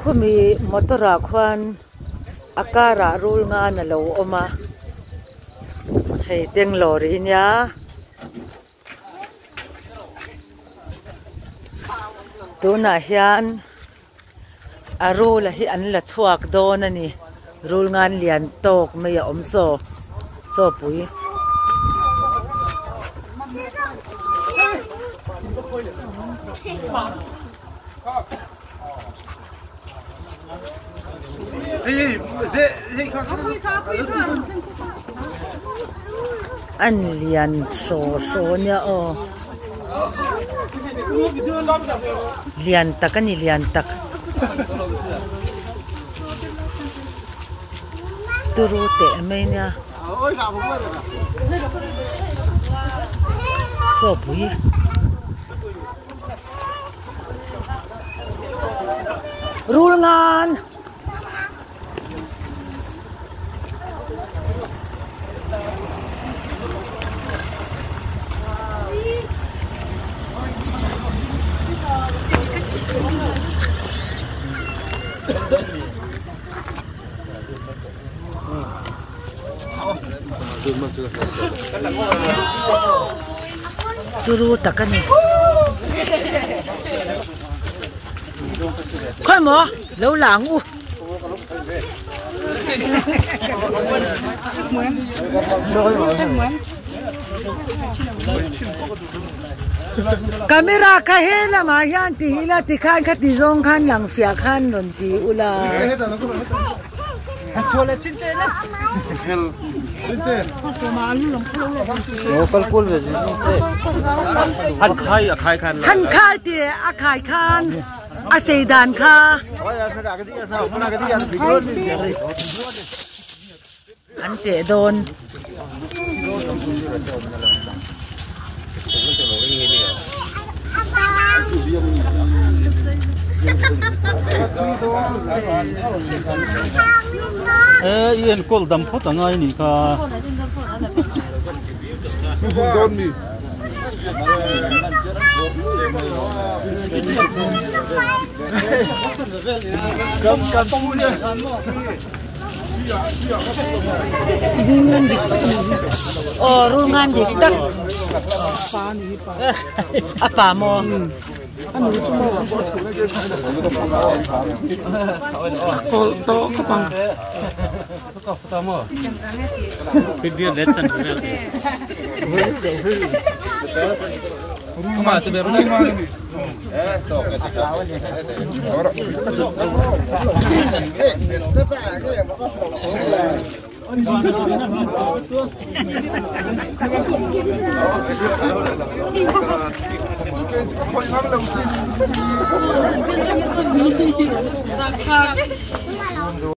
khumi motora khwan akara rul nga na lo oma hei teng lori nya tuna hian arul hi an la chuak don ani rul ngan lian tok mai a om so pui an lian so nya o lian tak ani lian tak turu te mai nya so pui rul ngan turu takani khoi mo lo lang u camera ka hela ma hian ti hila ti khan kha ti zong khan lang fia khan ron ti ula chola chinte na hel chinte local kul ve han khai khan ti a khai khan a seidan kha an te don yên cột đầm phốt ở ngay nỉ cả đôn mi cầm tông nha rungan dik tak apa mo anu cuma to kapang có foto mo video lesson kuma tu biar ni to